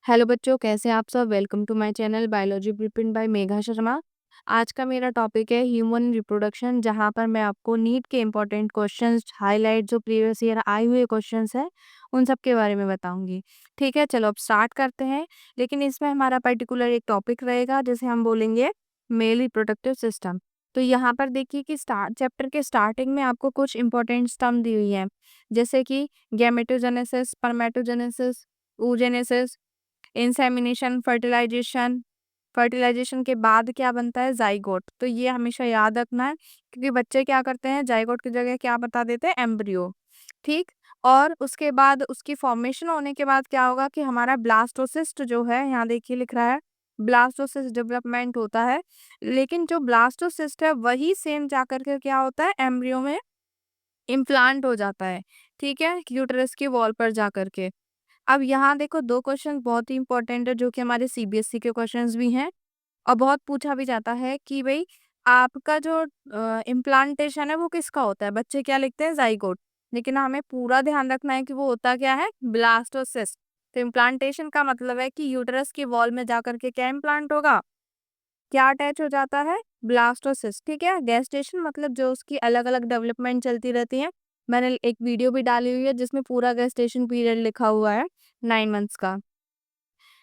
Hello बच्चों, कैसे हैं आप सब? Welcome to my channel biology prepared by Megha Sharma. आज का मेरा टॉपिक है ह्यूमन रिप्रोडक्शन, जहां पर मैं आपको नीट के इम्पोर्टेंट क्वेश्चंस हाईलाइट जो प्रीवियस ईयर आए हुए क्वेश्चंस हैं उन सब के बारे में बताऊंगी। ठीक है, चलो अब स्टार्ट करते हैं। लेकिन इसमें हमारा पर्टिकुलर एक टॉपिक रहेगा जिसे हम बोलेंगे मेल रिप्रोडक्टिव सिस्टम। तो यहाँ पर देखिए कि स्टार्ट चैप्टर के स्टार्टिंग में आपको कुछ इंपॉर्टेंट टर्म दी हुई है, जैसे कि gametogenesis, spermatogenesis, oogenesis, insemination, fertilisation. Fertilisation के बाद क्या बनता है? जाइगोट। तो ये हमेशा याद रखना है, क्योंकि बच्चे क्या करते हैं, जाइगोट की जगह क्या बता देते हैं? एम्ब्रियो। ठीक। और उसके बाद उसकी फॉर्मेशन होने के बाद क्या होगा कि हमारा ब्लास्टोसिस्ट जो है, यहाँ देखिए लिख रहा है ब्लास्टोसिस्ट डेवलपमेंट होता है। लेकिन जो ब्लास्टोसिस्ट है वही सेम जाकर के क्या होता है, एम्ब्रियो में इम्प्लांट हो जाता है। ठीक है, यूटरस की वॉल पर जाकर के। अब यहाँ देखो, दो क्वेश्चन बहुत ही इंपॉर्टेंट है जो कि हमारे सीबीएसई के क्वेश्चंस भी हैं और बहुत पूछा भी जाता है कि भाई आपका जो इम्प्लांटेशन है वो किसका होता है। बच्चे क्या लिखते हैं? जाइगोट। लेकिन हमें पूरा ध्यान रखना है कि वो होता क्या है? ब्लास्टोसिस्ट। तो इम्प्लांटेशन का मतलब है कि यूटरस की वॉल में जाकर के क्या इम्प्लांट होगा, क्या अटैच हो जाता है? ब्लास्टोसिस्ट। ठीक है। गेस्टेशन मतलब जो उसकी अलग अलग डेवलपमेंट चलती रहती है। मैंने एक वीडियो भी डाली हुई है जिसमें पूरा गेस्टेशन पीरियड लिखा हुआ है 9 मंथ्स का।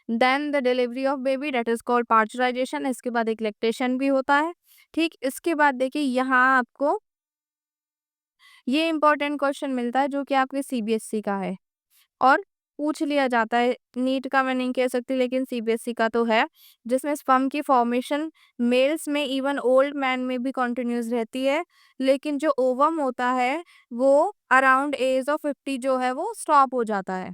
Then the delivery of baby, date is called parturition. इसके बाद एक लैक्टेशन भी होता है। ठीक। इसके बाद देखिए यहाँ आपको ये इंपॉर्टेंट क्वेश्चन मिलता है जो कि आपके सीबीएसई का है और पूछ लिया जाता है। नीट का मैं नहीं कह सकती, लेकिन सीबीएसई का तो है, जिसमें स्पर्म की फॉर्मेशन मेल्स में, इवन ओल्ड मैन में भी कंटिन्यूस रहती है। लेकिन जो ओवम होता है वो अराउंड एज ऑफ 50 जो है वो स्टॉप हो जाता है।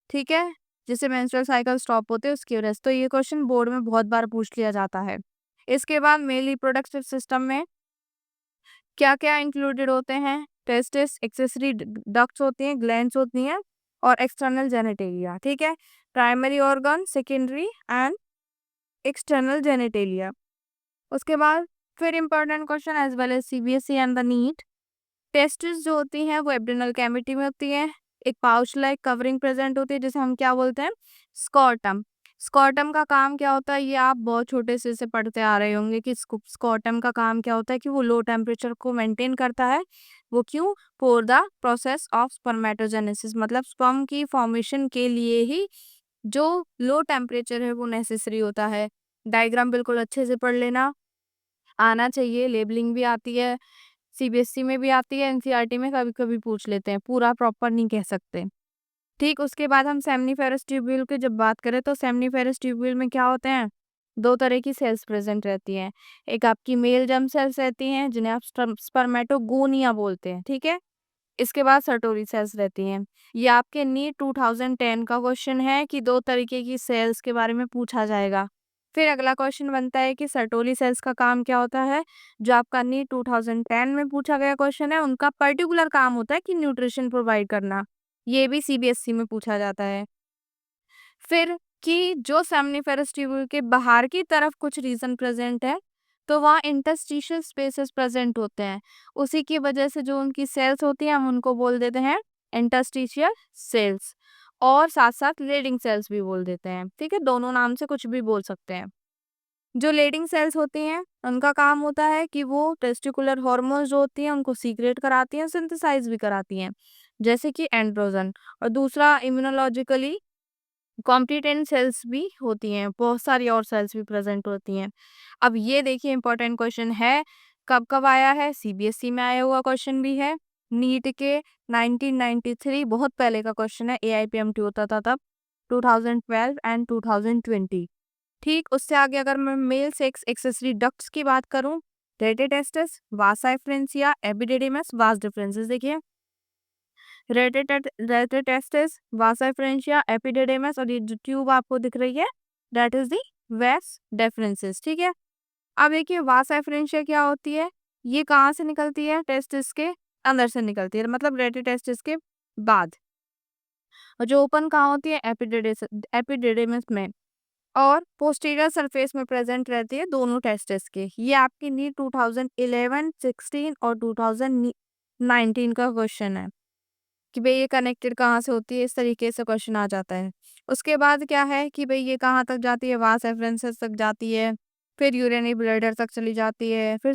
ठीक है, जिससे मेंस्ट्रुअल साइकिल स्टॉप होते हैं उसकी वजह से। तो ये क्वेश्चन बोर्ड में बहुत बार पूछ लिया जाता है। इसके बाद मेल रिप्रोडक्टिव सिस्टम में क्या क्या इंक्लूडेड होते हैं? टेस्टिस, एक्सेसरी डक्ट्स होती हैं, ग्लैंड्स होती हैं और एक्सटर्नल जेनिटेलिया। ठीक है, primary organ, secondary and external genitalia. उसके बाद फिर important question as well as CBSE and the NEET. Testis जो होती हैं वो एब्डोमिनल कैविटी में होती है। एक पाउच लाइक कवरिंग प्रेजेंट होती है जिसे हम क्या बोलते हैं? स्कॉटम। स्कॉटम का काम क्या होता है, ये आप बहुत छोटे से पढ़ते आ रहे होंगे कि स्कॉटम का काम क्या होता है कि वो लो टेम्परेचर को मेंटेन करता है। वो क्यों? For the process of spermatogenesis, मतलब स्पर्म की फॉर्मेशन के लिए ही जो लो टेम्परेचर है वो नेसेसरी होता है। डायग्राम बिल्कुल अच्छे से पढ़ लेना, आना चाहिए। लेबलिंग भी आती है, सीबीएसई में भी आती है, एनसीईआरटी में कभी कभी पूछ लेते हैं, पूरा प्रॉपर नहीं कह सकते। ठीक। उसके बाद हम सेमनीफेरस ट्यूब्यूल की जब बात करें तो सेमनीफेरस ट्यूब्यूल में क्या होते हैं? दो तरह की सेल्स प्रेजेंट रहती हैं। एक आपकी मेल जर्म सेल्स रहती हैं जिन्हें आप स्पर्मेटोगोनिया बोलते हैं। ठीक है। इसके बाद सर्टोरी सेल्स रहती हैं। ये आपके नीट 2010 का क्वेश्चन है कि दो तरीके की सेल्स के बारे में पूछा जाएगा। फिर अगला क्वेश्चन बनता है कि सर्टोरी सेल्स का काम क्या होता है। जो आपका नीट 2010 में पूछा गया क्वेश्चन है, उनका पर्टिकुलर काम होता है कि न्यूट्रिशन प्रोवाइड करना। ये भी सीबीएसई में पूछा जाता है। फिर कि जो सेमनीफेरस ट्यूब्यूल के बाहर की तरफ कुछ रीजन प्रेजेंट है, तो वहाँ इंटरस्टिशियल स्पेसेस प्रेजेंट होते हैं। उसी की वजह से जो उनकी सेल्स होती हैं हम उनको बोल देते हैं इंटरस्टिशियल सेल्स, और साथ साथ लीडिंग सेल्स भी बोल देते हैं। ठीक है, दोनों नाम से कुछ भी बोल सकते हैं। जो लीडिंग सेल्स होती हैं उनका काम होता है कि वो टेस्टिकुलर हार्मोन्स जो होती हैं उनको सीक्रेट कराती हैं, सिंथेसाइज भी कराती हैं, जैसे कि एंड्रोजन। और दूसरा इम्यूनोलॉजिकली कॉम्पिटेंट सेल्स भी होती हैं, बहुत सारी और सेल्स भी प्रेजेंट होती हैं। अब ये देखिए इंपॉर्टेंट क्वेश्चन है, कब कब आया है? सीबीएसई में आया हुआ क्वेश्चन भी है। नीट के 1993 बहुत पहले का क्वेश्चन है, एआईपीएमटी होता था तब, 2012 एंड 2020। ठीक। उससे आगे अगर मैं मेल सेक्स एक्सेसरी डक्ट्स की बात करूं, रेटेटेस्टस, वासा एफ्रेंसिया, एपिडिडिमस, वास डिफरेंसेस देखिए। रेटेटेस्टिस, वासा फ्रेंशिया, एपिडिडेमस, और ये जो ट्यूब आपको दिख रही है दैट इज दी वेस डिफरेंसेस। ठीक है। अब देखिए वासा फ्रेंशिया क्या होती है, ये कहाँ से निकलती है? टेस्टिस के अंदर से निकलती है, मतलब रेटेटेस्टिस के बाद। और जो ओपन कहाँ होती है? एपिडिडेमस में, और पोस्टीरियर सरफेस में प्रेजेंट रहती है दोनों टेस्टिस के। ये आपकी नीट 2011, 16 और 2019 का क्वेश्चन है। कि भई ये कनेक्टेड कहाँ से होती है, इस तरीके से क्वेश्चन आ जाता है। उसके बाद क्या है कि भई ये कहाँ तक जाती है, वास एफरेंसेस तक जाती है, फिर यूरिनरी ब्लैडर तक चली जाती है, फिर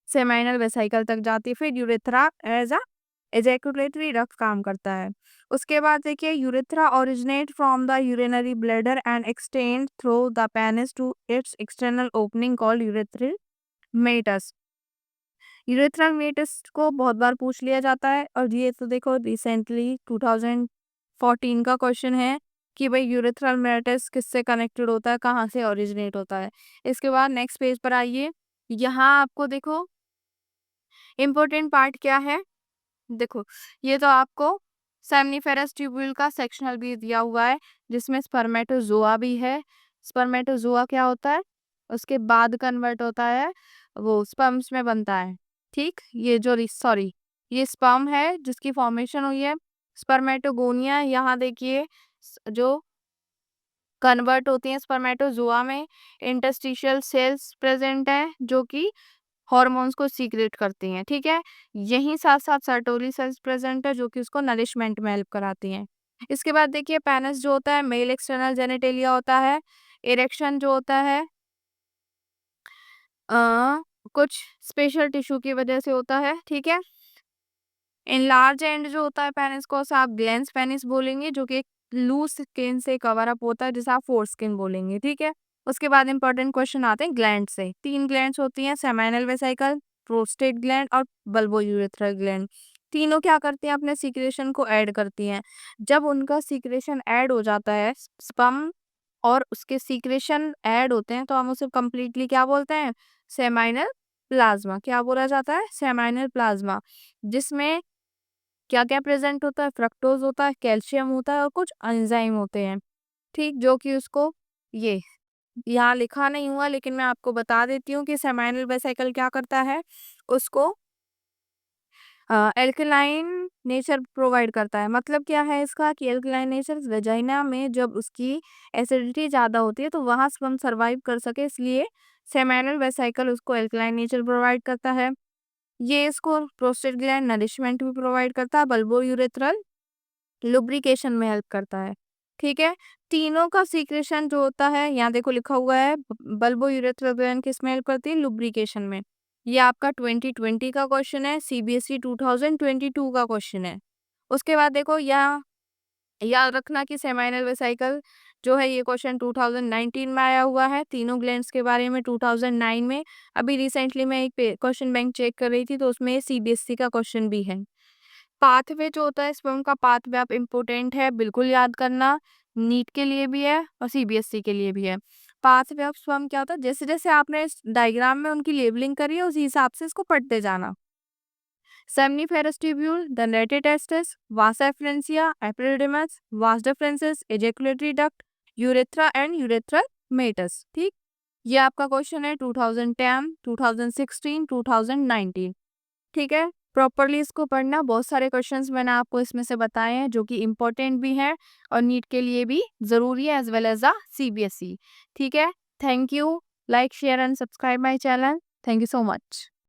सेमाइनल वेसिकल तक जाती है, फिर urethra as a ejaculatory duct काम करता है। उसके बाद देखिए urethra originate from the urinary bladder and extend through the penis to its external opening called urethral meatus. Urethral meatus को बहुत बार पूछ लिया जाता है और ये तो देखो रिसेंटली 2014 का क्वेश्चन है कि भाई यूरेथ्रल मेटस किससे कनेक्टेड होता है, कहाँ से ओरिजिनेट होता है। इसके बाद नेक्स्ट पेज पर आइए, यहाँ आपको देखो इम्पोर्टेंट पार्ट क्या है। देखो ये तो आपको सेमनीफेरस ट्यूब्यूल का सेक्शनल भी दिया हुआ है जिसमें स्पर्मेटोजोआ भी है। स्पर्मेटोजोआ क्या होता है, उसके बाद कन्वर्ट होता है, वो स्पर्म्स में बनता है। ठीक, ये जो सॉरी ये स्पर्म है जिसकी फॉर्मेशन हुई है स्पर्मेटोगोनिया। यहाँ देखिए जो कन्वर्ट होती हैं स्पर्मेटोजोआ में इंटरस्टिशियल सेल्स प्रेजेंट है जो कि हॉर्मोन्स को सीक्रेट करती हैं। ठीक है, यहीं साथ साथ सर्टोली सेल्स प्रेजेंट है जो कि उसको नरिशमेंट में हेल्प कराती हैं। इसके बाद देखिए पेनिस जो होता है मेल एक्सटर्नल जेनिटेलिया होता है। इरेक्शन जो होता है कुछ स्पेशल टिश्यू की वजह से होता है। ठीक है, लार्ज एंड जो होता है पेनिस को उसे आप ग्लैंस पेनिस बोलेंगे जो कि एक लूज स्किन से कवर अप होता है जिसे आप फोर स्किन बोलेंगे। ठीक है, उसके बाद इंपॉर्टेंट क्वेश्चन आते हैं ग्लैंड से। 3 ग्लैंड्स होती हैं, सेमाइनल वेसिकल, प्रोस्टेट ग्लैंड और बल्बोयूरेथ्रल ग्लैंड। तीनों क्या करती हैं, अपने सीक्रेशन को ऐड करती हैं। जब उनका सीक्रेशन ऐड हो जाता है स्पर्म और उसके सीक्रेशन ऐड होते हैं तो हम उसे कंप्लीटली क्या बोलते हैं, सेमाइनल प्लाज्मा। क्या बोला जाता है, सेमाइनल प्लाज्मा, जिसमें क्या-क्या प्रेज़ेंट होता है? फ्रक्टोज़ होता है, कैल्शियम होता है और कुछ एंजाइम होते हैं, ठीक? जो कि उसको ये यहाँ लिखा नहीं हुआ लेकिन मैं आपको बता देती हूँ कि सेमाइनल वेसिकल क्या करता है, उसको एल्कलाइन नेचर प्रोवाइड करता है। मतलब क्या है इसका कि एल्कलाइन नेचर वेजाइना में जब उसकी एसिडिटी ज़्यादा होती है तो वहाँ स्पर्म सर्वाइव कर सके इसलिए सेमाइनल वेसिकल उसको एल्कलाइन नेचर प्रोवाइड करता है। ये इसको प्रोस्टेट ग्लैंड नरिशमेंट भी प्रोवाइड करता है, बल्बो यूरेथ्रल लुब्रिकेशन में हेल्प करता है। ठीक है, तीनों का सीक्रेशन जो होता है यहाँ देखो लिखा हुआ है बल्बो यूरेथ्रल ग्लैंड किस में हेल्प करती है, लुब्रिकेशन में। ये आपका 2020 का क्वेश्चन है, सीबीएसई 2022 का क्वेश्चन है। उसके बाद देखो यहाँ याद रखना कि सेमाइनल वेसिकल जो है ये क्वेश्चन 2019 में आया हुआ है, तीनों ग्लैंड्स के बारे में 2009 में। अभी रिसेंटली मैं एक क्वेश्चन बैंक चेक कर रही थी तो उसमें सीबीएसई का क्वेश्चन भी है। पाथवे जो होता है स्पर्म का पाथवे आप इम्पोर्टेंट है, बिल्कुल याद करना, नीट के लिए भी है और सीबीएसई के लिए भी है। पाथवे ऑफ स्पर्म क्या होता है, जैसे जैसे आपने इस डायग्राम में उनकी लेबलिंग करी है उसी हिसाब से इसको पढ़ते जाना। Seminiferous tubule, the netted testis, vasa efferentia, epididymis, vas deferensis, ejaculatory duct, urethra and urethral meatus। ठीक, ये आपका क्वेश्चन है 2010, 2016, 2019। ठीक है, प्रॉपरली इसको पढ़ना। बहुत सारे क्वेश्चंस मैंने आपको इसमें से बताए हैं जो कि इम्पोर्टेंट भी हैं और नीट के लिए भी ज़रूरी है as well as the CBSE. ठीक है, thank you, like share and subscribe my channel. Thank you so much.